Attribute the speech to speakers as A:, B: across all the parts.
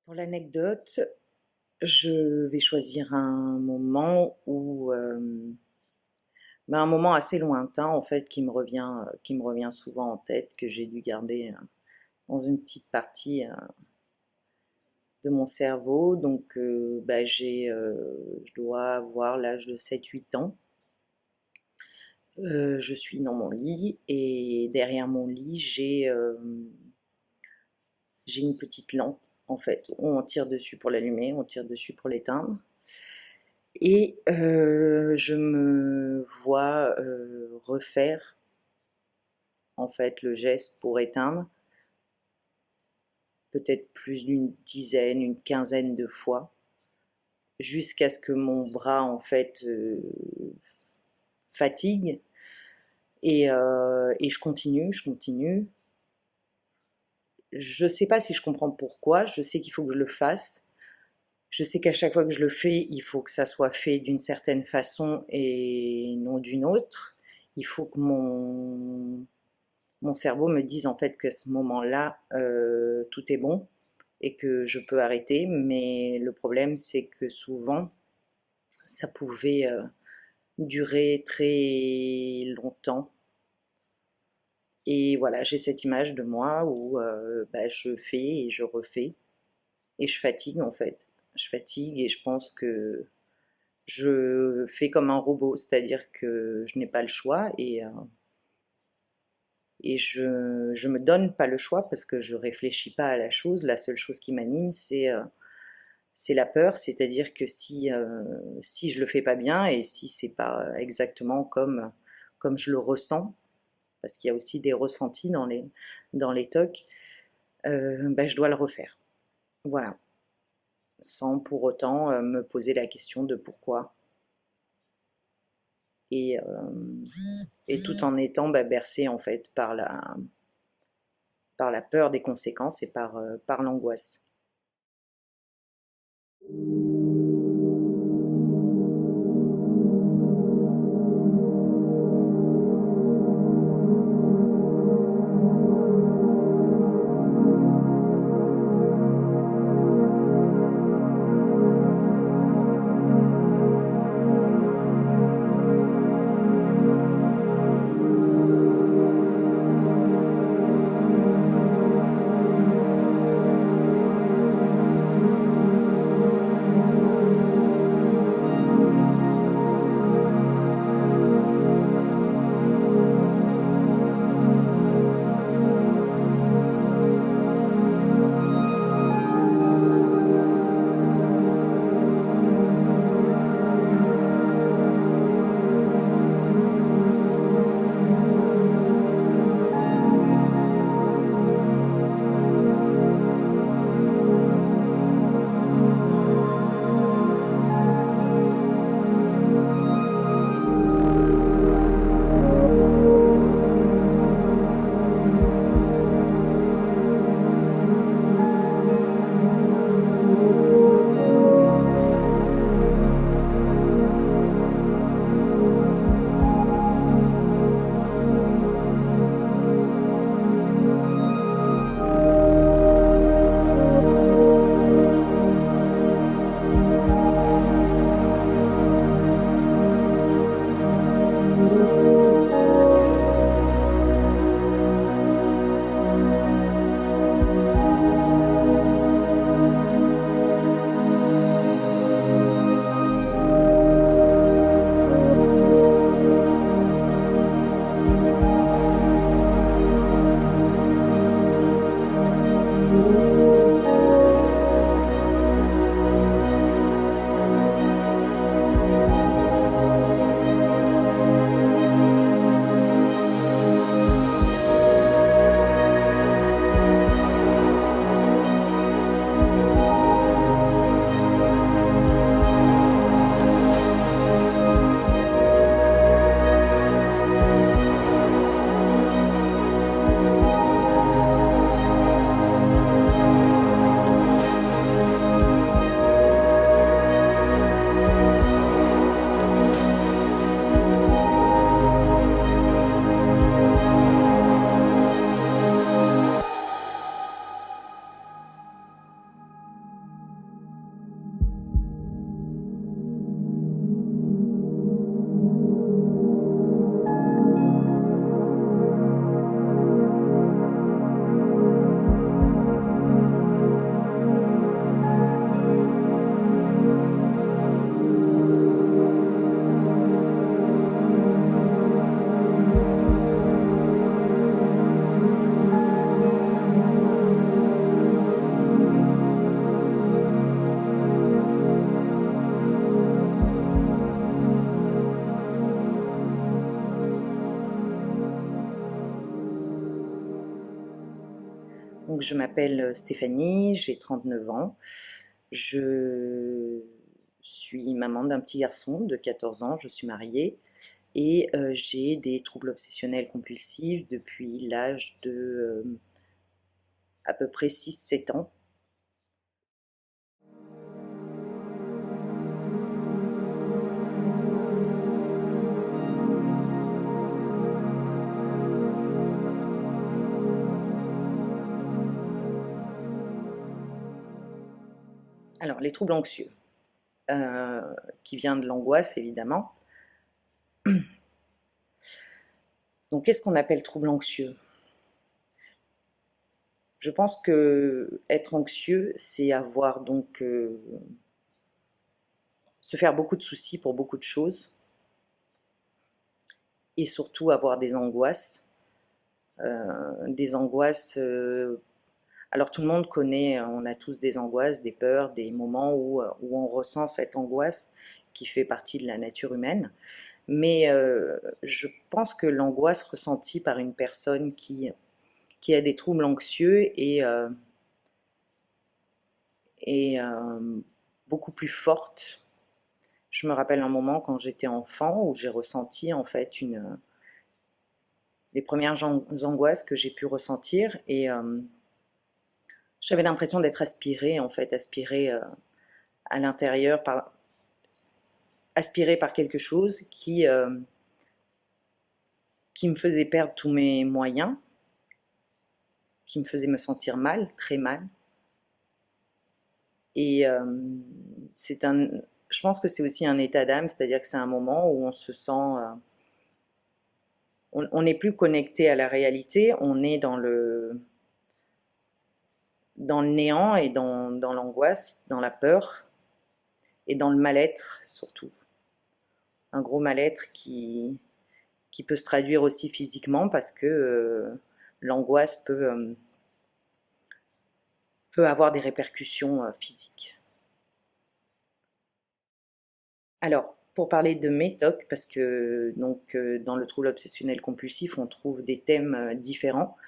A: Pour l'anecdote, je vais choisir un moment où, un moment assez lointain en fait qui me revient souvent en tête, que j'ai dû garder, dans une petite partie, de mon cerveau. Donc, je dois avoir l'âge de 7-8 ans. Je suis dans mon lit et derrière mon lit, j'ai une petite lampe en fait. On tire dessus pour l'allumer, on tire dessus pour l'éteindre. Et je me vois refaire en fait le geste pour éteindre, peut-être plus d'une dizaine, une quinzaine de fois, jusqu'à ce que mon bras en fait fatigue. Et je continue, je continue. Je sais pas si je comprends pourquoi, je sais qu'il faut que je le fasse. Je sais qu'à chaque fois que je le fais, il faut que ça soit fait d'une certaine façon et non d'une autre. Il faut que mon cerveau me dise en fait qu'à ce moment-là, tout est bon et que je peux arrêter. Mais le problème, c'est que souvent, ça pouvait durer très longtemps. Et voilà, j'ai cette image de moi où je fais et je refais et je fatigue en fait. Je fatigue et je pense que je fais comme un robot, c'est-à-dire que je n'ai pas le choix et je me donne pas le choix parce que je réfléchis pas à la chose. La seule chose qui m'anime, c'est la peur, c'est-à-dire que si je le fais pas bien et si c'est pas exactement comme je le ressens, parce qu'il y a aussi des ressentis dans les TOC, je dois le refaire. Voilà, sans pour autant me poser la question de pourquoi. Et, et tout en étant bercé en fait par la peur des conséquences et par l'angoisse. Donc je m'appelle Stéphanie, j'ai 39 ans. Je suis maman d'un petit garçon de 14 ans, je suis mariée et j'ai des troubles obsessionnels compulsifs depuis l'âge de à peu près 6-7 ans. Alors les troubles anxieux, qui vient de l'angoisse évidemment. Donc qu'est-ce qu'on appelle trouble anxieux? Je pense que être anxieux, c'est avoir donc se faire beaucoup de soucis pour beaucoup de choses et surtout avoir des angoisses. Des angoisses. Alors tout le monde connaît, on a tous des angoisses, des peurs, des moments où on ressent cette angoisse qui fait partie de la nature humaine. Mais je pense que l'angoisse ressentie par une personne qui a des troubles anxieux est beaucoup plus forte. Je me rappelle un moment quand j'étais enfant où j'ai ressenti en fait les premières angoisses que j'ai pu ressentir et j'avais l'impression d'être aspirée en fait, aspirée à l'intérieur, aspirée par quelque chose qui me faisait perdre tous mes moyens, qui me faisait me sentir mal, très mal. Et je pense que c'est aussi un état d'âme, c'est-à-dire que c'est un moment où on se sent, on n'est plus connecté à la réalité, on est dans le néant et dans l'angoisse, dans la peur et dans le mal-être surtout. Un gros mal-être qui peut se traduire aussi physiquement parce que l'angoisse peut avoir des répercussions physiques. Alors, pour parler de mes TOC, parce que donc, dans le trouble obsessionnel compulsif, on trouve des thèmes différents.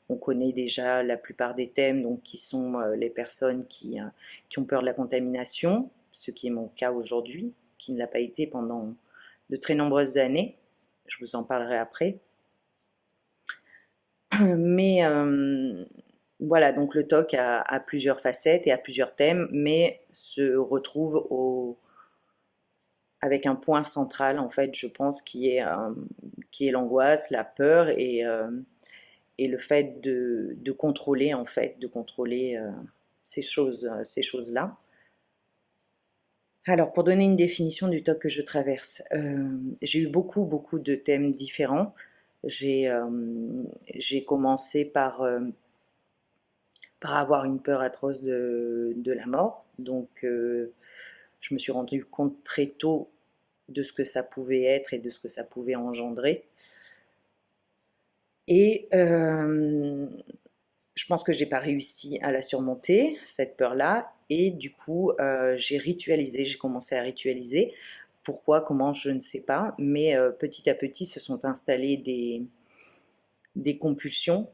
A: On connaît déjà la plupart des thèmes, donc, qui sont les personnes qui ont peur de la contamination, ce qui est mon cas aujourd'hui, qui ne l'a pas été pendant de très nombreuses années. Je vous en parlerai après. Mais voilà, donc le TOC a plusieurs facettes et a plusieurs thèmes, mais se retrouve avec un point central, en fait, je pense, qui est l'angoisse, la peur et le fait de contrôler, en fait, de contrôler ces choses-là. Alors, pour donner une définition du TOC que je traverse, j'ai eu beaucoup, beaucoup de thèmes différents. J'ai commencé par avoir une peur atroce de la mort. Donc, je me suis rendu compte très tôt de ce que ça pouvait être et de ce que ça pouvait engendrer. Et je pense que j'ai pas réussi à la surmonter, cette peur-là. Et du coup, j'ai commencé à ritualiser. Pourquoi, comment, je ne sais pas. Mais petit à petit se sont installées des compulsions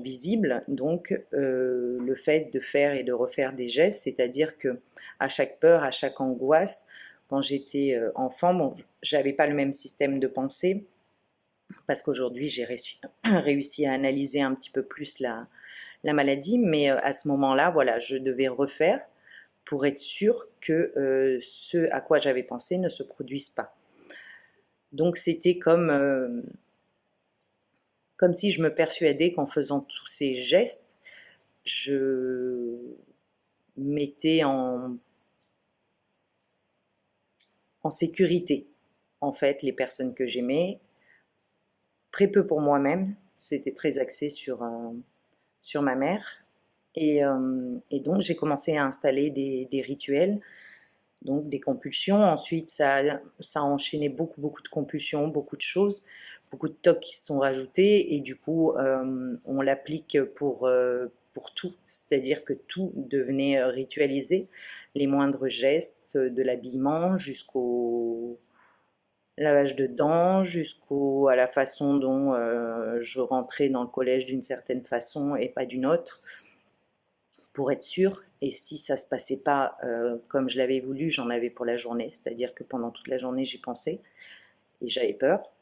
A: visibles, donc le fait de faire et de refaire des gestes, c'est-à-dire que à chaque peur, à chaque angoisse, quand j'étais enfant, bon, j'avais pas le même système de pensée, parce qu'aujourd'hui j'ai réussi à analyser un petit peu plus la maladie, mais à ce moment-là, voilà, je devais refaire pour être sûre que ce à quoi j'avais pensé ne se produise pas. Donc c'était comme si je me persuadais qu'en faisant tous ces gestes, je mettais en sécurité, en fait, les personnes que j'aimais. Très peu pour moi-même, c'était très axé sur ma mère. Et donc, j'ai commencé à installer des rituels, donc des compulsions. Ensuite, ça a enchaîné beaucoup, beaucoup de compulsions, beaucoup de choses, beaucoup de tocs qui se sont rajoutés. Et du coup, on l'applique pour tout. C'est-à-dire que tout devenait ritualisé. Les moindres gestes, de l'habillement lavage de dents, à la façon dont je rentrais dans le collège d'une certaine façon et pas d'une autre, pour être sûre. Et si ça se passait pas comme je l'avais voulu, j'en avais pour la journée, c'est-à-dire que pendant toute la journée j'y pensais et j'avais peur.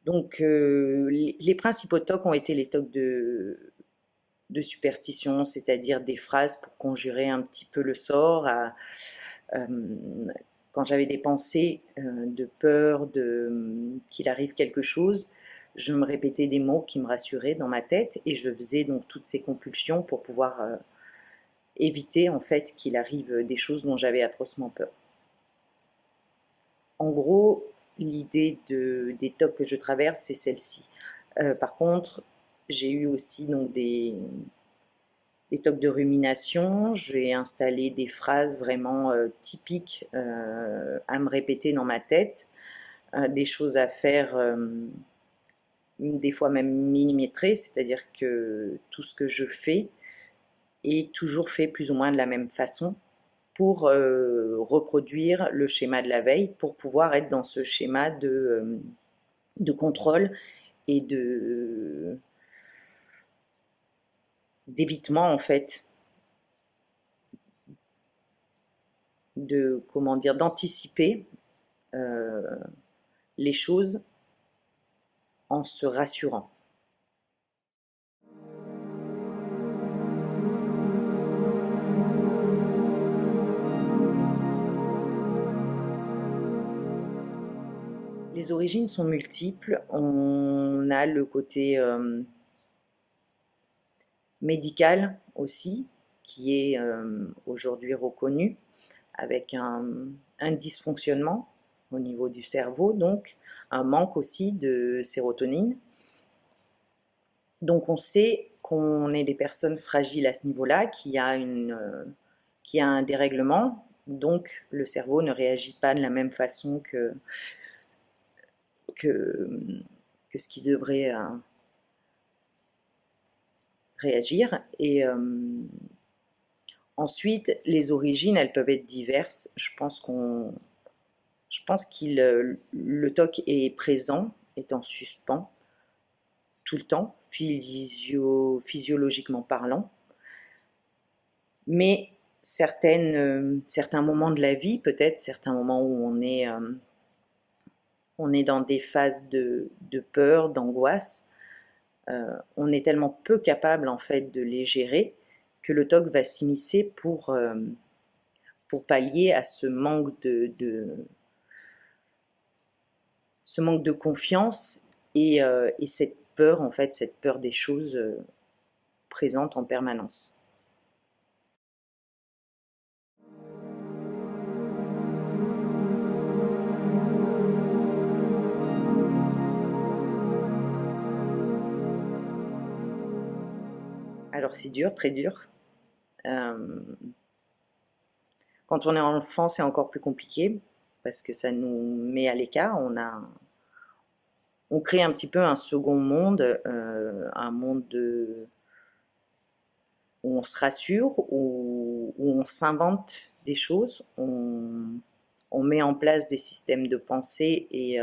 A: Donc les principaux tocs ont été les tocs de superstition, c'est-à-dire des phrases pour conjurer un petit peu le sort. Quand j'avais des pensées de peur, qu'il arrive quelque chose, je me répétais des mots qui me rassuraient dans ma tête et je faisais donc toutes ces compulsions pour pouvoir éviter en fait qu'il arrive des choses dont j'avais atrocement peur. En gros, l'idée des tocs que je traverse, c'est celle-ci. Par contre, j'ai eu aussi donc des tocs de rumination. J'ai installé des phrases vraiment typiques à me répéter dans ma tête, des choses à faire des fois même millimétrées, c'est-à-dire que tout ce que je fais est toujours fait plus ou moins de la même façon pour reproduire le schéma de la veille, pour pouvoir être dans ce schéma de contrôle et d'évitement en fait, de comment dire, d'anticiper euh, les choses en se rassurant. Les origines sont multiples. On a le côté médical aussi, qui est aujourd'hui reconnu, avec un dysfonctionnement au niveau du cerveau, donc un manque aussi de sérotonine. Donc on sait qu'on est des personnes fragiles à ce niveau-là, qu'il y a un dérèglement, donc le cerveau ne réagit pas de la même façon que, que ce qui devrait réagir. Et ensuite, les origines, elles peuvent être diverses. Je pense qu'il le TOC est présent, est en suspens tout le temps, physiologiquement parlant. Mais certains moments de la vie, peut-être certains moments où on est dans des phases de peur, d'angoisse, on est tellement peu capable en fait de les gérer que le TOC va s'immiscer pour pallier à ce manque de confiance et cette peur en fait, cette peur des choses présentes en permanence. Alors c'est dur, très dur. Euh, Quand on est enfant, c'est encore plus compliqué parce que ça nous met à l'écart. On crée un petit peu un second monde, un monde où on se rassure, où on s'invente des choses, on met en place des systèmes de pensée et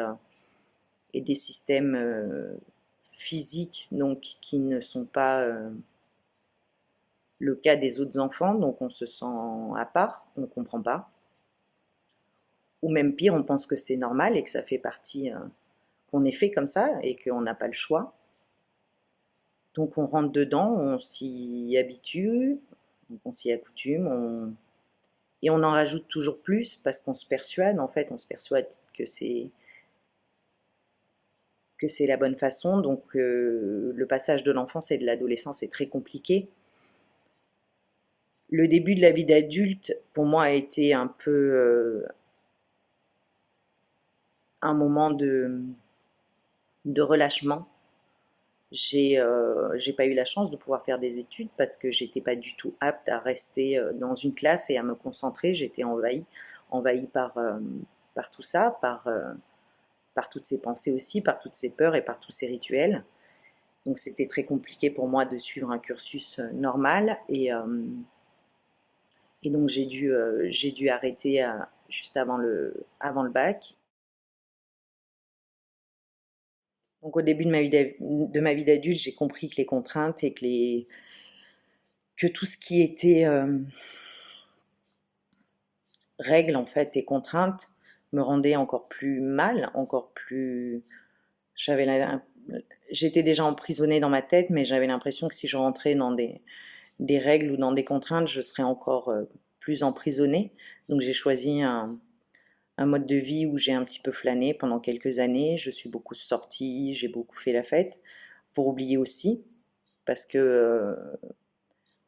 A: des systèmes physiques donc, qui ne sont pas le cas des autres enfants, donc on se sent à part, on ne comprend pas. Ou même pire, on pense que c'est normal et que ça fait partie, qu'on est fait comme ça et qu'on n'a pas le choix. Donc on rentre dedans, on s'y habitue, on s'y accoutume, et on en rajoute toujours plus parce qu'on se persuade, en fait, on se persuade que c'est la bonne façon. Donc le passage de l'enfance et de l'adolescence est très compliqué. Le début de la vie d'adulte, pour moi, a été un peu un moment de relâchement. J'ai pas eu la chance de pouvoir faire des études parce que j'étais pas du tout apte à rester dans une classe et à me concentrer. J'étais envahie par tout ça, par toutes ces pensées aussi, par toutes ces peurs et par tous ces rituels. Donc c'était très compliqué pour moi de suivre un cursus normal et donc j'ai dû arrêter juste avant le bac. Donc au début de ma vie d'adulte, j'ai compris que les contraintes et que tout ce qui était règles en fait et contraintes me rendait encore plus mal, encore plus... J'avais J'étais déjà emprisonnée dans ma tête, mais j'avais l'impression que si je rentrais dans des règles ou dans des contraintes, je serais encore plus emprisonnée. Donc j'ai choisi un mode de vie où j'ai un petit peu flâné pendant quelques années. Je suis beaucoup sortie, j'ai beaucoup fait la fête pour oublier aussi, parce que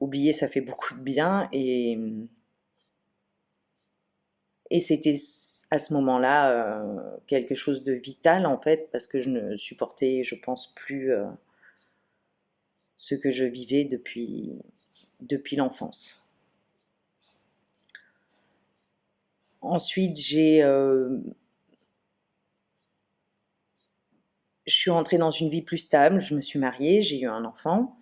A: oublier ça fait beaucoup de bien et c'était à ce moment-là quelque chose de vital en fait, parce que je ne supportais, je pense, plus ce que je vivais depuis l'enfance. Ensuite, je suis rentrée dans une vie plus stable, je me suis mariée, j'ai eu un enfant.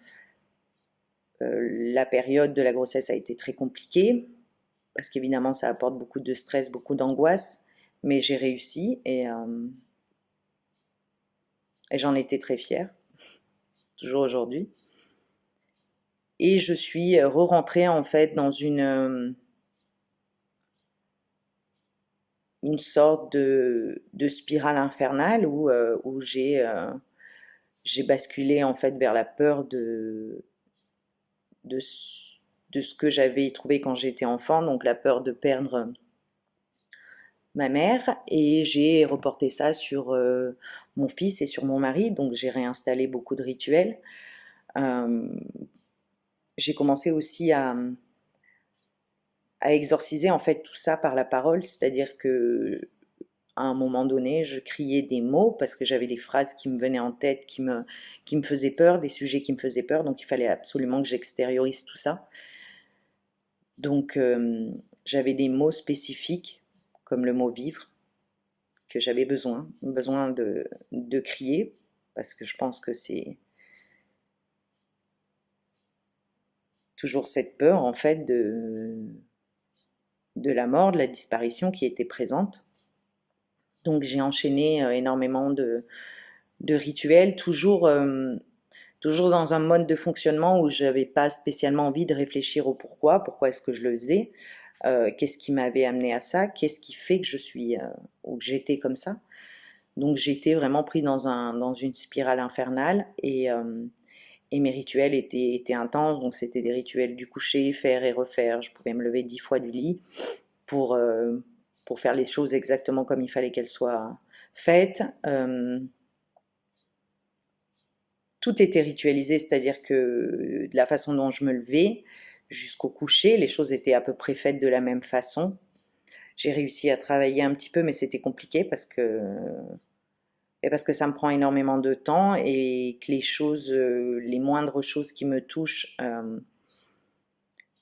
A: La période de la grossesse a été très compliquée, parce qu'évidemment ça apporte beaucoup de stress, beaucoup d'angoisse, mais j'ai réussi et j'en étais très fière, toujours aujourd'hui. Et je suis re-rentrée en fait dans une sorte de spirale infernale où j'ai basculé en fait vers la peur de, de ce que j'avais trouvé quand j'étais enfant, donc la peur de perdre ma mère, et j'ai reporté ça sur mon fils et sur mon mari, donc j'ai réinstallé beaucoup de rituels. Euh, j'ai commencé aussi à exorciser en fait tout ça par la parole, c'est-à-dire que à un moment donné, je criais des mots parce que j'avais des phrases qui me venaient en tête, qui me faisaient peur, des sujets qui me faisaient peur, donc il fallait absolument que j'extériorise tout ça. Donc j'avais des mots spécifiques, comme le mot vivre, que j'avais besoin de crier, parce que je pense que c'est toujours cette peur en fait de la mort, de la disparition qui était présente. Donc j'ai enchaîné énormément de rituels, toujours dans un mode de fonctionnement où je n'avais pas spécialement envie de réfléchir au pourquoi est-ce que je le faisais, qu'est-ce qui m'avait amené à ça, qu'est-ce qui fait que je suis ou que j'étais comme ça. Donc j'étais vraiment pris dans une spirale infernale et mes rituels étaient intenses, donc c'était des rituels du coucher, faire et refaire. Je pouvais me lever 10 fois du lit pour, euh, pour faire les choses exactement comme il fallait qu'elles soient faites. Tout était ritualisé, c'est-à-dire que de la façon dont je me levais jusqu'au coucher, les choses étaient à peu près faites de la même façon. J'ai réussi à travailler un petit peu, mais c'était compliqué parce que ça me prend énormément de temps et que les moindres choses qui me touchent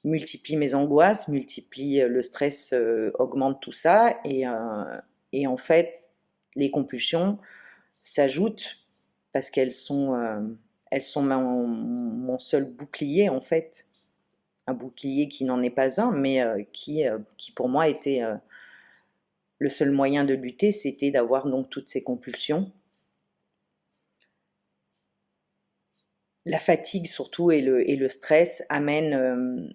A: multiplient mes angoisses, multiplient le stress, augmente tout ça et en fait les compulsions s'ajoutent parce elles sont mon seul bouclier en fait, un bouclier qui n'en est pas un, mais qui pour moi était le seul moyen de lutter, c'était d'avoir donc toutes ces compulsions. La fatigue surtout et le stress amènent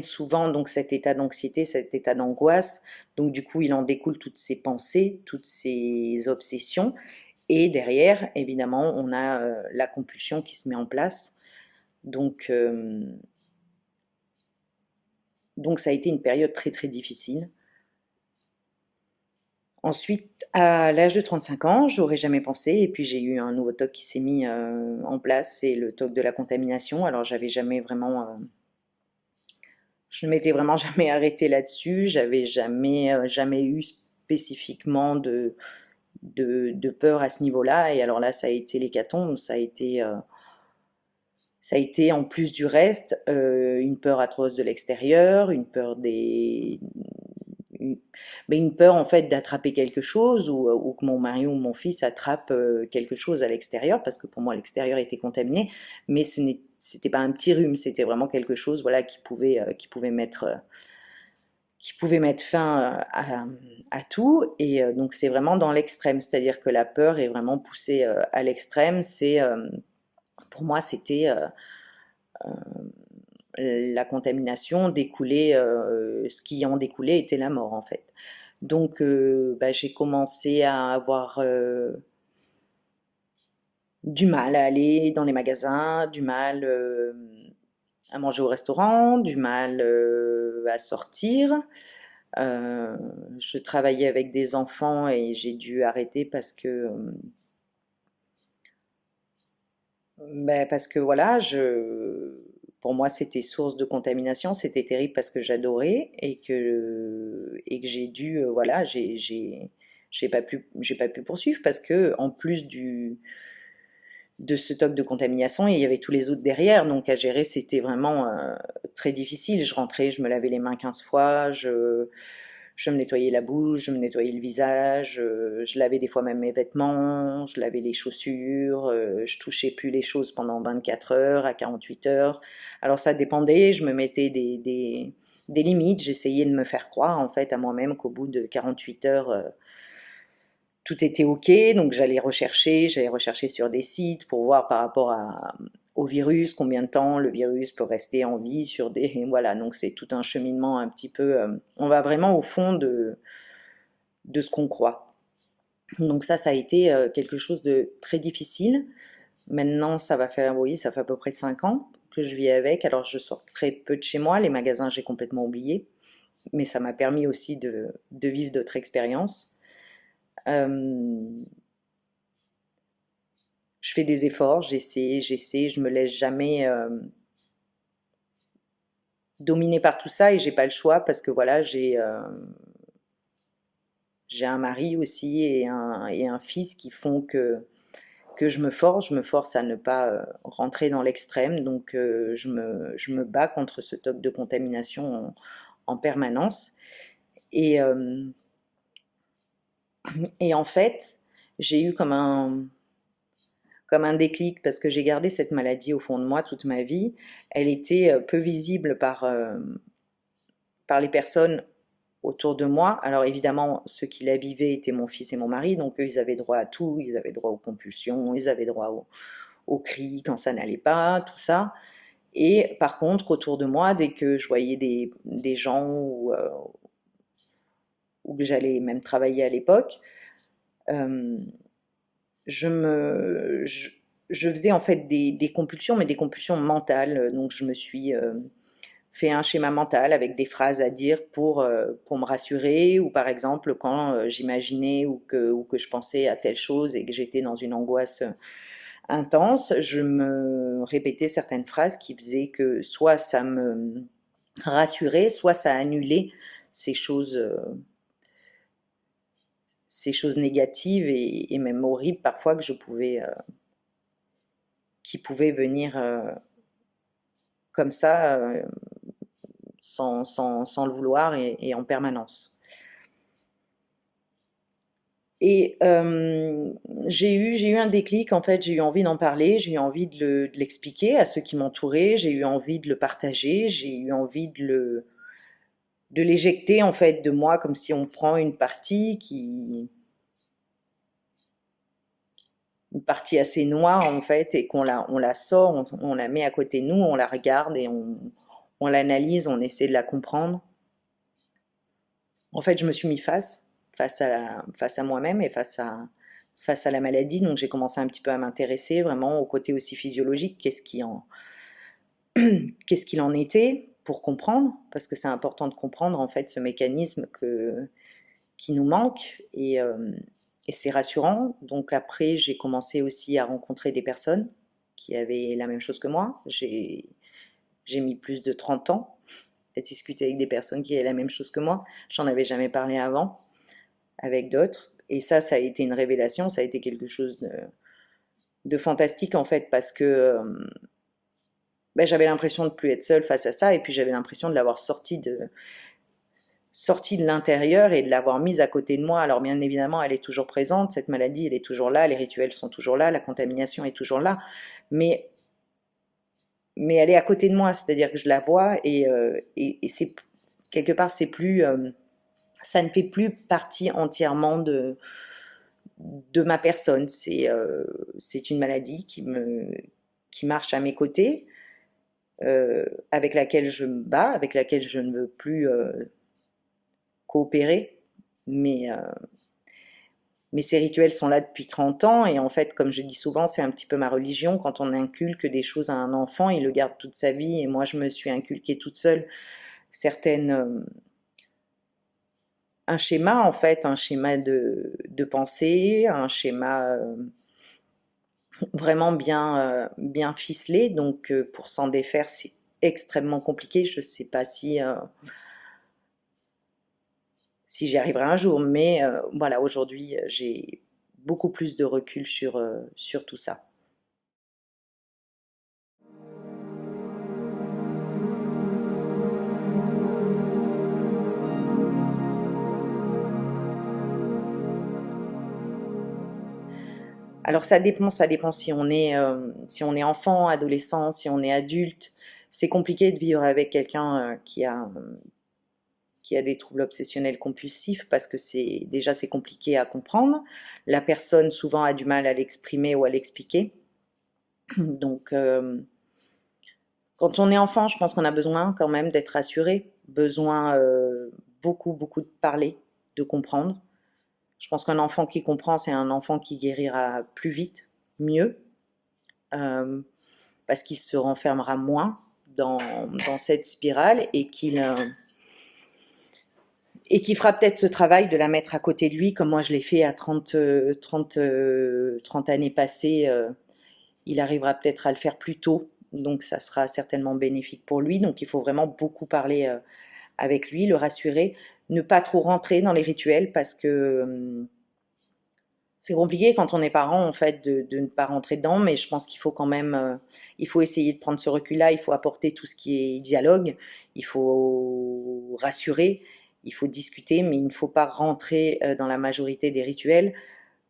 A: souvent donc cet état d'anxiété, cet état d'angoisse. Donc du coup, il en découle toutes ces pensées, toutes ces obsessions. Et derrière, évidemment, on a la compulsion qui se met en place. Donc, donc ça a été une période très très difficile. Ensuite, à l'âge de 35 ans, j'aurais jamais pensé, et puis j'ai eu un nouveau TOC qui s'est mis en place, c'est le TOC de la contamination. Alors j'avais jamais vraiment, je ne m'étais vraiment jamais arrêtée là-dessus, j'avais jamais eu spécifiquement de peur à ce niveau-là, et alors là ça a été l'hécatombe, ça a été en plus du reste une peur atroce de l'extérieur, une peur en fait d'attraper quelque chose ou que mon mari ou mon fils attrape quelque chose à l'extérieur, parce que pour moi l'extérieur était contaminé, mais c'était pas un petit rhume, c'était vraiment quelque chose voilà qui pouvait mettre qui pouvait mettre fin à tout. Et donc c'est vraiment dans l'extrême, c'est-à-dire que la peur est vraiment poussée à l'extrême. Pour moi, c'était la contamination découlait, ce qui en découlait était la mort en fait. Donc bah, j'ai commencé à avoir du mal à aller dans les magasins, du mal à manger au restaurant, du mal à sortir. Je travaillais avec des enfants et j'ai dû arrêter parce que voilà, pour moi c'était source de contamination, c'était terrible parce que j'adorais et que j'ai dû, voilà, j'ai pas pu poursuivre parce que en plus de ce stock de contamination, il y avait tous les autres derrière, donc à gérer c'était vraiment très difficile. Je rentrais, je me lavais les mains 15 fois, je me nettoyais la bouche, je me nettoyais le visage, je lavais des fois même mes vêtements, je lavais les chaussures, je touchais plus les choses pendant 24 heures à 48 heures. Alors ça dépendait, je me mettais des limites, j'essayais de me faire croire en fait à moi-même qu'au bout de 48 heures, tout était OK, donc j'allais rechercher sur des sites pour voir par rapport au virus, combien de temps le virus peut rester en vie sur des... Voilà, donc c'est tout un cheminement un petit peu... on va vraiment au fond de ce qu'on croit. Donc ça a été quelque chose de très difficile. Maintenant, oui, ça fait à peu près 5 ans que je vis avec. Alors je sors très peu de chez moi, les magasins j'ai complètement oublié, mais ça m'a permis aussi de vivre d'autres expériences. Je fais des efforts, j'essaie, je me laisse jamais dominer par tout ça et j'ai pas le choix parce que voilà, j'ai un mari aussi et un fils qui font que je me force à ne pas rentrer dans l'extrême, donc je me bats contre ce toc de contamination en permanence. Et, euh, et en fait, j'ai eu comme un déclic parce que j'ai gardé cette maladie au fond de moi toute ma vie. Elle était peu visible par les personnes autour de moi. Alors évidemment, ceux qui la vivaient étaient mon fils et mon mari, donc eux, ils avaient droit à tout, ils avaient droit aux compulsions, ils avaient droit aux cris quand ça n'allait pas, tout ça. Et par contre, autour de moi, dès que je voyais des gens où j'allais même travailler à l'époque, euh, je me, je, je faisais en fait des compulsions, mais des compulsions mentales. Donc je me suis fait un schéma mental avec des phrases à dire pour me rassurer, ou par exemple quand j'imaginais ou que je pensais à telle chose et que j'étais dans une angoisse intense, je me répétais certaines phrases qui faisaient que soit ça me rassurait, soit ça annulait ces choses, euh, ces choses négatives et même horribles parfois qui pouvaient venir comme ça, sans le vouloir et en permanence. Et j'ai eu un déclic, en fait, j'ai eu envie d'en parler, j'ai eu envie de l'expliquer à ceux qui m'entouraient, j'ai eu envie de le partager, j'ai eu envie de l'éjecter en fait de moi, comme si on prend une partie assez noire en fait et on la sort, on la met à côté de nous, on la regarde et on l'analyse, on essaie de la comprendre. En fait, je me suis mis face à moi-même et face à la maladie. Donc, j'ai commencé un petit peu à m'intéresser vraiment au côté aussi physiologique. Qu'est-ce qu'il en était pour comprendre? Parce que c'est important de comprendre en fait ce mécanisme qui nous manque et c'est rassurant. Donc, après, j'ai commencé aussi à rencontrer des personnes qui avaient la même chose que moi. J'ai mis plus de 30 ans à discuter avec des personnes qui avaient la même chose que moi. J'en avais jamais parlé avant avec d'autres. Et ça a été une révélation, ça a été quelque chose de fantastique en fait, parce que ben, j'avais l'impression de plus être seule face à ça, et puis j'avais l'impression de l'avoir sortie de l'intérieur et de l'avoir mise à côté de moi. Alors bien évidemment, elle est toujours présente, cette maladie, elle est toujours là, les rituels sont toujours là, la contamination est toujours là, mais, mais elle est à côté de moi, c'est-à-dire que je la vois et c'est quelque part, c'est plus, ça ne fait plus partie entièrement de ma personne. C'est une maladie qui marche à mes côtés, avec laquelle je me bats, avec laquelle je ne veux plus coopérer. Mais, euh, mais ces rituels sont là depuis 30 ans et en fait, comme je dis souvent, c'est un petit peu ma religion. Quand on inculque des choses à un enfant, il le garde toute sa vie et moi, je me suis inculquée toute seule certaines, un schéma en fait, un schéma de pensée, un schéma vraiment bien ficelé. Donc pour s'en défaire, c'est extrêmement compliqué. Je ne sais pas si j'y arriverai un jour, mais voilà, aujourd'hui, j'ai beaucoup plus de recul sur tout ça. Alors ça dépend si on est enfant, adolescent, si on est adulte. C'est compliqué de vivre avec quelqu'un qui a des troubles obsessionnels compulsifs parce que c'est compliqué à comprendre. La personne souvent a du mal à l'exprimer ou à l'expliquer. Donc quand on est enfant, je pense qu'on a besoin quand même d'être rassuré, besoin beaucoup de parler, de comprendre. Je pense qu'un enfant qui comprend, c'est un enfant qui guérira plus vite, mieux, euh, parce qu'il se renfermera moins dans cette spirale et qui fera peut-être ce travail de la mettre à côté de lui, comme moi je l'ai fait à 30 années passées. Il arrivera peut-être à le faire plus tôt, donc ça sera certainement bénéfique pour lui. Donc il faut vraiment beaucoup parler avec lui, le rassurer, ne pas trop rentrer dans les rituels parce que c'est compliqué quand on est parent en fait de ne pas rentrer dedans, mais je pense qu'il faut quand même, il faut essayer de prendre ce recul-là, il faut apporter tout ce qui est dialogue, il faut rassurer, il faut discuter, mais il ne faut pas rentrer dans la majorité des rituels,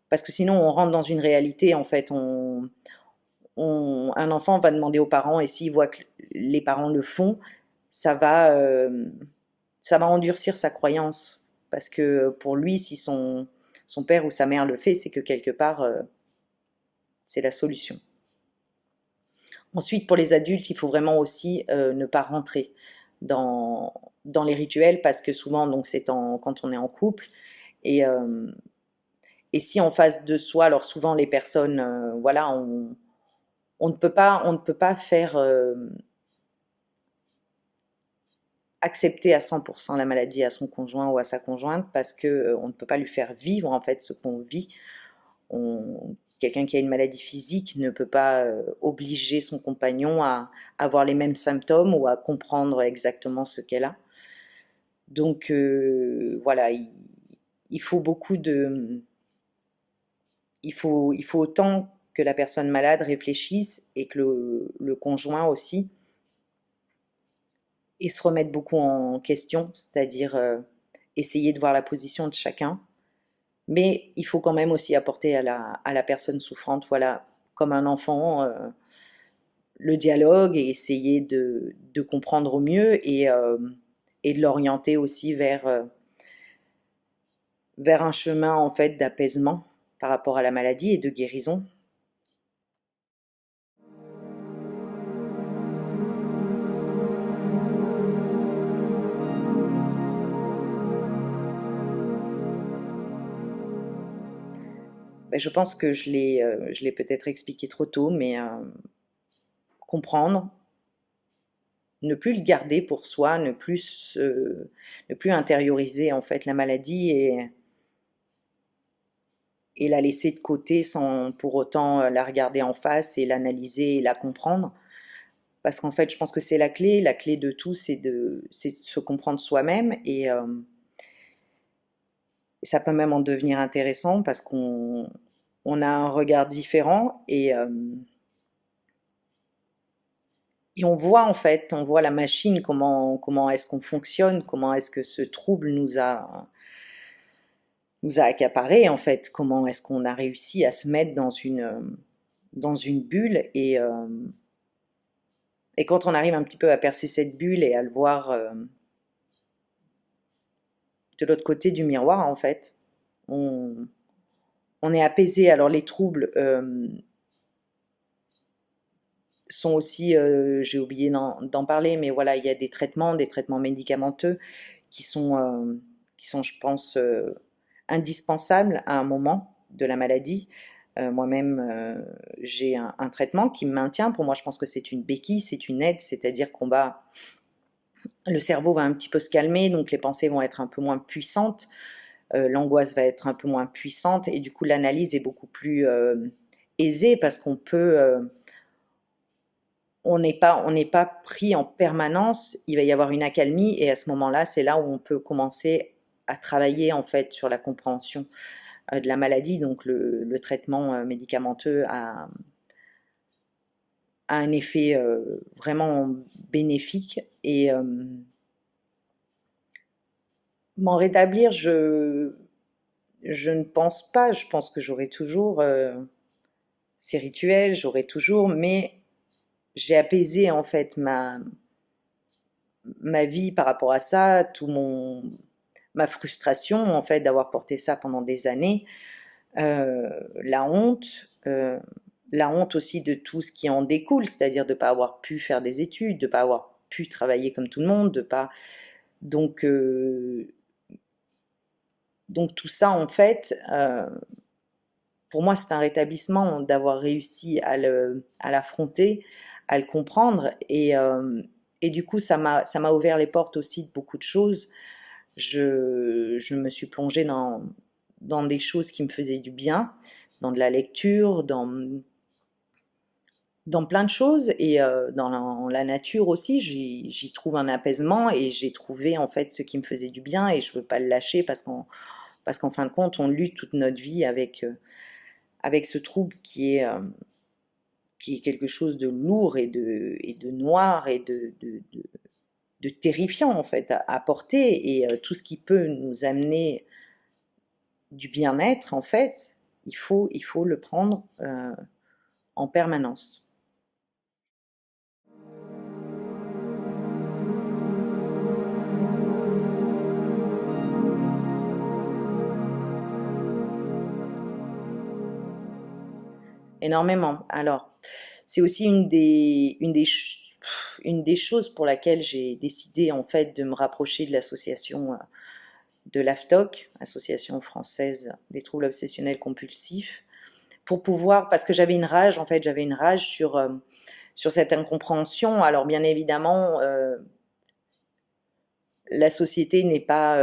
A: parce que sinon on rentre dans une réalité en fait, un enfant va demander aux parents et s'il voit que les parents le font, ça va, euh, ça va endurcir sa croyance. Parce que pour lui, si son père ou sa mère le fait, c'est que quelque part, c'est la solution. Ensuite, pour les adultes, il faut vraiment aussi ne pas rentrer dans les rituels parce que souvent, donc, quand on est en couple. Et, euh, et si en face de soi, alors souvent les personnes, voilà, on ne peut pas faire accepter à 100% la maladie à son conjoint ou à sa conjointe parce que on ne peut pas lui faire vivre en fait ce qu'on vit. Quelqu'un qui a une maladie physique ne peut pas obliger son compagnon à avoir les mêmes symptômes ou à comprendre exactement ce qu'elle a. Donc voilà, il faut beaucoup de, il faut autant que la personne malade réfléchisse et que le conjoint aussi et se remettre beaucoup en question, c'est-à-dire essayer de voir la position de chacun. Mais il faut quand même aussi apporter à la personne souffrante, voilà, comme un enfant, le dialogue et essayer de comprendre au mieux et de l'orienter aussi vers un chemin en fait d'apaisement par rapport à la maladie et de guérison. Ben, je pense que je l'ai peut-être expliqué trop tôt, mais comprendre, ne plus le garder pour soi, ne plus intérioriser en fait la maladie et la laisser de côté sans pour autant la regarder en face et l'analyser et la comprendre. Parce qu'en fait, je pense que c'est la clé de tout, c'est de se comprendre soi-même ça peut même en devenir intéressant parce on a un regard différent et on voit en fait, on voit la machine, comment est-ce qu'on fonctionne, comment est-ce que ce trouble nous a accaparé en fait, comment est-ce qu'on a réussi à se mettre dans une bulle et quand on arrive un petit peu à percer cette bulle et à le voir de l'autre côté du miroir, en fait. On, on est apaisé. Alors les troubles sont aussi, j'ai oublié d'en parler, mais voilà, il y a des traitements médicamenteux qui sont, je pense, indispensables à un moment de la maladie. Moi-même, j'ai un traitement qui me maintient. Pour moi, je pense que c'est une béquille, c'est une aide, c'est-à-dire le cerveau va un petit peu se calmer, donc les pensées vont être un peu moins puissantes, l'angoisse va être un peu moins puissante, et du coup, l'analyse est beaucoup plus aisée parce on n'est pas pris en permanence, il va y avoir une accalmie, et à ce moment-là, c'est là où on peut commencer à travailler en fait sur la compréhension de la maladie. Donc le traitement médicamenteux a un effet vraiment bénéfique, et m'en rétablir, je ne pense pas. Je pense que j'aurai toujours ces rituels, j'aurai toujours, mais j'ai apaisé en fait ma vie par rapport à ça, ma frustration en fait d'avoir porté ça pendant des années, euh, la honte, euh, la honte aussi de tout ce qui en découle, c'est-à-dire de ne pas avoir pu faire des études, de ne pas avoir pu travailler comme tout le monde, de pas donc donc tout ça en fait, pour moi c'est un rétablissement d'avoir réussi à l'affronter, à le comprendre, et du coup ça m'a ouvert les portes aussi de beaucoup de choses. Je me suis plongée dans des choses qui me faisaient du bien, dans de la lecture, dans plein de choses, et dans la nature aussi, j'y trouve un apaisement, et j'ai trouvé en fait ce qui me faisait du bien, et je veux pas le lâcher parce qu'en fin de compte, on lutte toute notre vie avec ce trouble qui est quelque chose de lourd et de noir et de terrifiant en fait à porter, et tout ce qui peut nous amener du bien-être en fait, il faut le prendre en permanence. Énormément. Alors, c'est aussi une des choses pour laquelle j'ai décidé en fait de me rapprocher de l'association de l'AFTOC, Association française des troubles obsessionnels compulsifs, pour pouvoir, parce que j'avais une rage, en fait, j'avais une rage sur cette incompréhension. Alors, bien évidemment, la société n'est pas.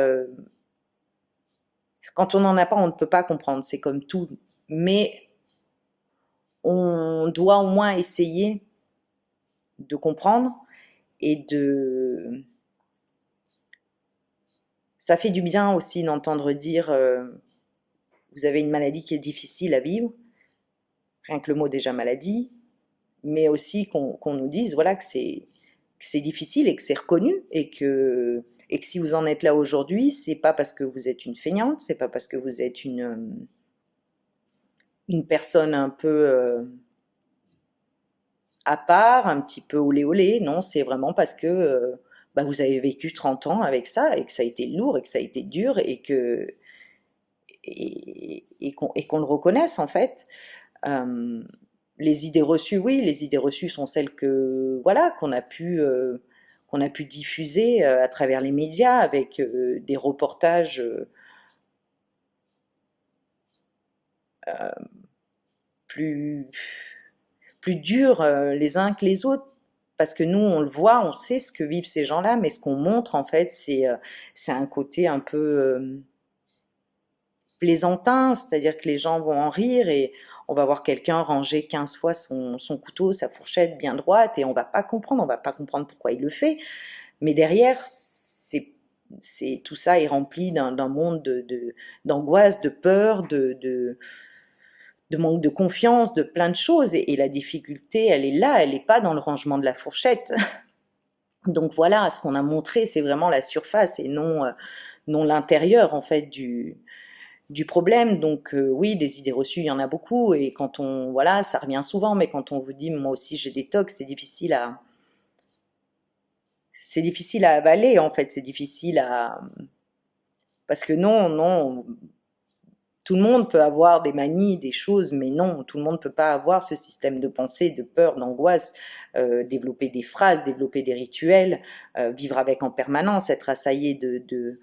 A: Quand on n'en a pas, on ne peut pas comprendre, c'est comme tout. Mais on doit au moins essayer de comprendre et de. Ça fait du bien aussi d'entendre dire vous avez une maladie qui est difficile à vivre, rien que le mot déjà maladie, mais aussi qu'on nous dise voilà que c'est difficile et que c'est reconnu, et que si vous en êtes là aujourd'hui, c'est pas parce que vous êtes une feignante, c'est pas parce que vous êtes une personne un peu à part, un petit peu olé olé, non, c'est vraiment parce que bah, vous avez vécu 30 ans avec ça, et que ça a été lourd, et que ça a été dur, et qu'on le reconnaisse en fait. Les idées reçues, oui, les idées reçues sont celles que voilà qu'on a pu diffuser à travers les médias avec des reportages plus plus durs les uns que les autres. Parce que nous, on le voit, on sait ce que vivent ces gens-là, mais ce qu'on montre, en fait, c'est un côté un peu plaisantin, c'est-à-dire que les gens vont en rire, et on va voir quelqu'un ranger 15 fois son couteau, sa fourchette bien droite, et on va pas comprendre pourquoi il le fait, mais derrière, tout ça est rempli d'un monde d'angoisse, de peur, de manque de confiance, de plein de choses, et la difficulté, elle est là, elle n'est pas dans le rangement de la fourchette. Donc voilà, ce qu'on a montré, c'est vraiment la surface et non l'intérieur en fait du problème. Donc oui, des idées reçues, il y en a beaucoup, et quand on voilà, ça revient souvent, mais quand on vous dit moi aussi j'ai des tocs, c'est difficile à avaler en fait, c'est difficile Parce que non, non, tout le monde peut avoir des manies, des choses, mais non, tout le monde ne peut pas avoir ce système de pensée, de peur, d'angoisse, développer des phrases, développer des rituels, vivre avec en permanence, être assaillé de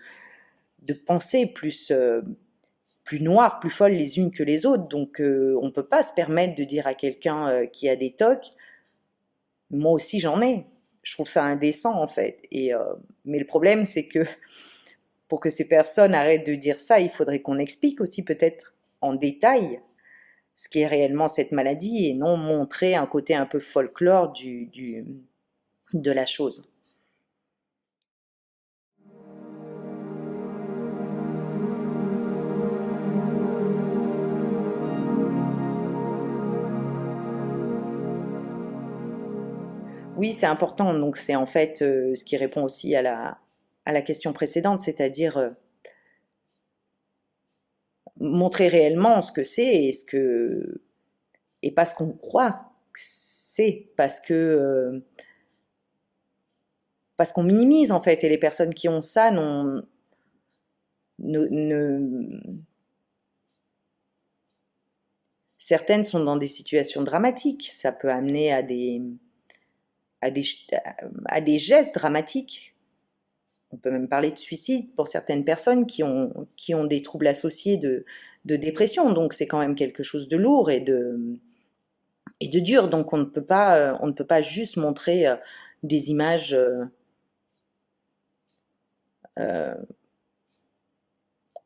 A: pensées plus noires, plus folles les unes que les autres. Donc on ne peut pas se permettre de dire à quelqu'un qui a des tocs, moi aussi j'en ai. Je trouve ça indécent en fait. Mais le problème c'est que pour que ces personnes arrêtent de dire ça, il faudrait qu'on explique aussi peut-être en détail ce qu'est réellement cette maladie et non montrer un côté un peu folklore de la chose. Oui, c'est important. Donc c'est en fait ce qui répond aussi à la question précédente, c'est-à-dire montrer réellement ce que c'est et pas ce qu'on croit que c'est parce qu'on minimise en fait et les personnes qui ont ça ne, ne- certaines sont dans des situations dramatiques. Ça peut amener à des, à des gestes dramatiques. On peut même parler de suicide pour certaines personnes qui ont des troubles associés de dépression. Donc c'est quand même quelque chose de lourd et de dur. Donc on ne peut pas juste montrer des images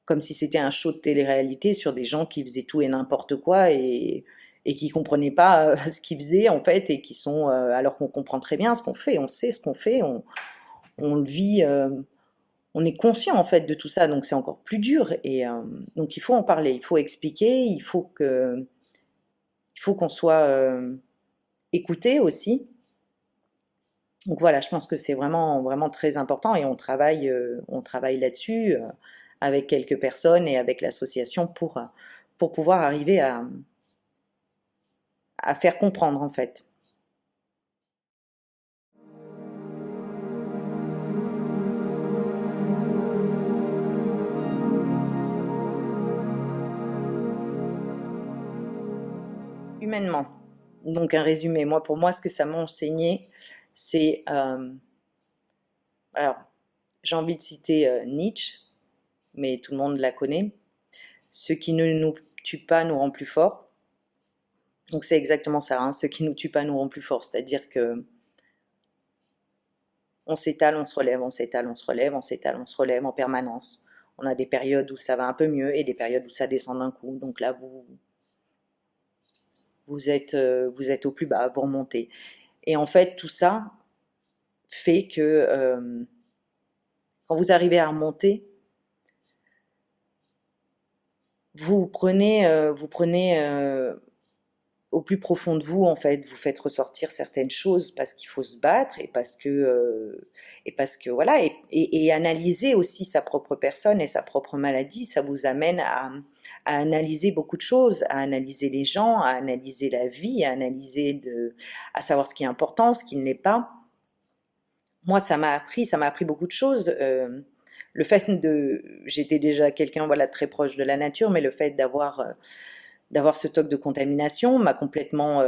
A: comme si c'était un show de télé-réalité sur des gens qui faisaient tout et n'importe quoi et qui comprenaient pas ce qu'ils faisaient en fait et qui sont alors qu'on comprend très bien ce qu'on fait, on sait ce qu'on fait, on le vit, on est conscient en fait de tout ça, donc c'est encore plus dur donc il faut en parler, il faut expliquer, il faut qu'on soit écouté aussi. Donc voilà, je pense que c'est vraiment vraiment très important et on travaille là-dessus avec quelques personnes et avec l'association pour pouvoir arriver à faire comprendre en fait. Humainement. Donc un résumé, moi pour moi ce que ça m'a enseigné, c'est alors j'ai envie de citer Nietzsche, mais tout le monde la connaît. Ce qui ne nous tue pas nous rend plus forts. Donc c'est exactement ça, hein, ce qui ne nous tue pas nous rend plus forts, c'est-à-dire que on s'étale, on se relève, on s'étale, on se relève, on s'étale, on se relève en permanence. On a des périodes où ça va un peu mieux et des périodes où ça descend d'un coup. Donc là, vous êtes au plus bas, vous remontez. Et en fait, tout ça fait que quand vous arrivez à remonter, vous prenez au plus profond de vous, en fait, vous faites ressortir certaines choses parce qu'il faut se battre et parce que voilà, et analyser aussi sa propre personne et sa propre maladie, ça vous amène à analyser beaucoup de choses, à analyser les gens, à analyser la vie, à savoir ce qui est important, ce qui ne l'est pas. Moi, ça m'a appris beaucoup de choses. Le fait j'étais déjà quelqu'un voilà très proche de la nature, mais le fait d'avoir ce toc de contamination m'a complètement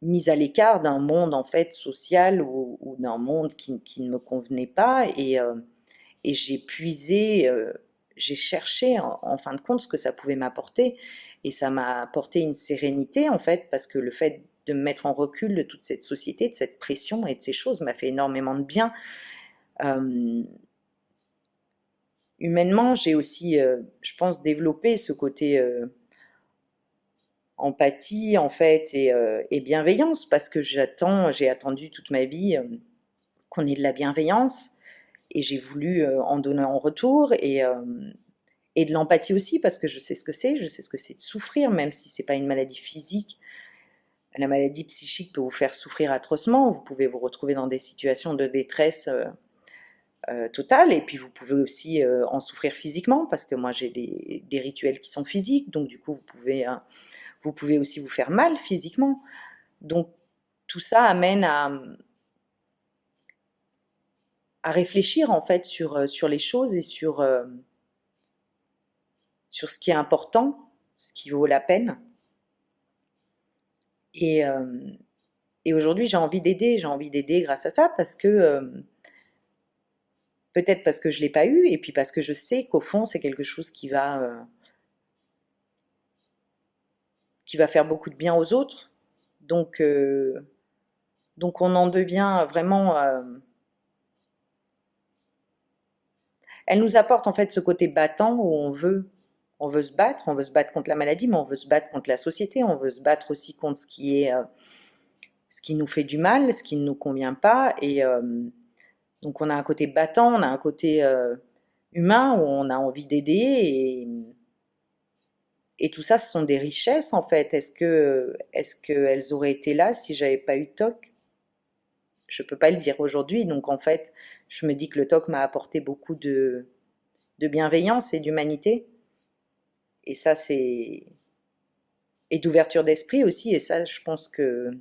A: mise à l'écart d'un monde en fait social ou d'un monde qui ne me convenait pas et j'ai puisé, j'ai cherché en fin de compte ce que ça pouvait m'apporter et ça m'a apporté une sérénité en fait parce que le fait de me mettre en recul de toute cette société, de cette pression et de ces choses m'a fait énormément de bien. Euh, Humainement, j'ai aussi, je pense, développé ce côté empathie en fait et bienveillance parce que j'ai attendu toute ma vie qu'on ait de la bienveillance et j'ai voulu en donner en retour et de l'empathie aussi parce que je sais ce que c'est de souffrir même si c'est pas une maladie physique. La maladie psychique peut vous faire souffrir atrocement, vous pouvez vous retrouver dans des situations de détresse totale et puis vous pouvez aussi en souffrir physiquement parce que moi j'ai des rituels qui sont physiques donc du coup vous pouvez aussi vous faire mal physiquement. Donc tout ça amène à réfléchir en fait sur les choses et sur ce qui est important, ce qui vaut la peine. Et, et aujourd'hui, j'ai envie d'aider grâce à ça parce que peut-être parce que je l'ai pas eu et puis parce que je sais qu'au fond, c'est quelque chose qui va faire beaucoup de bien aux autres. Donc, donc on en devient vraiment. Elle nous apporte en fait ce côté battant où on veut on veut se battre contre la maladie, mais on veut se battre contre la société, on veut se battre aussi contre ce qui nous fait du mal, ce qui ne nous convient pas. Et donc on a un côté battant, on a un côté humain où on a envie d'aider et tout ça, ce sont des richesses en fait. Est-ce qu'elles auraient été là si j'avais pas eu TOC? Je peux pas le dire aujourd'hui. Donc en fait, je me dis que le TOC m'a apporté beaucoup de bienveillance et d'humanité. Et ça, c'est... Et d'ouverture d'esprit aussi. Et ça, je pense que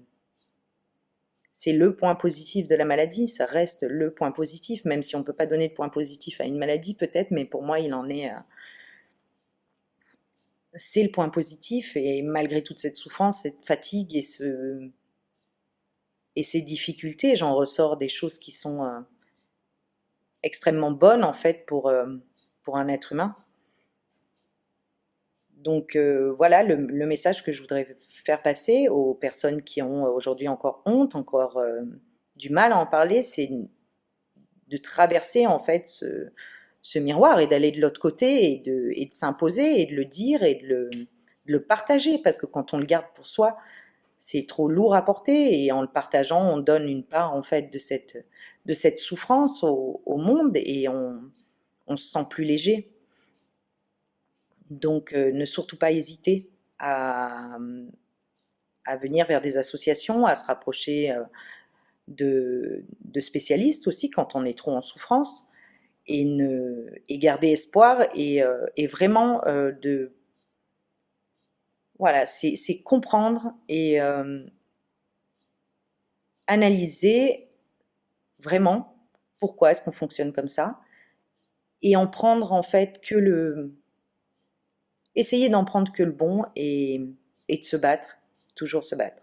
A: c'est le point positif de la maladie. Ça reste le point positif, même si on ne peut pas donner de point positif à une maladie peut-être, mais pour moi, il en est... c'est le point positif. Et malgré toute cette souffrance, cette fatigue et ces difficultés, j'en ressors des choses qui sont extrêmement bonnes en fait pour un être humain. Donc voilà le message que je voudrais faire passer aux personnes qui ont aujourd'hui encore honte, encore du mal à en parler, c'est de traverser en fait ce miroir et d'aller de l'autre côté et de s'imposer et de le dire et de le partager parce que quand on le garde pour soi, c'est trop lourd à porter et en le partageant, on donne une part en fait de cette souffrance au monde et on se sent plus léger. Donc ne surtout pas hésiter à venir vers des associations, à se rapprocher de spécialistes aussi quand on est trop en souffrance et garder espoir et vraiment de voilà, c'est comprendre et analyser vraiment pourquoi est-ce qu'on fonctionne comme ça et en prendre en fait que essayer d'en prendre que le bon et de se battre, toujours se battre.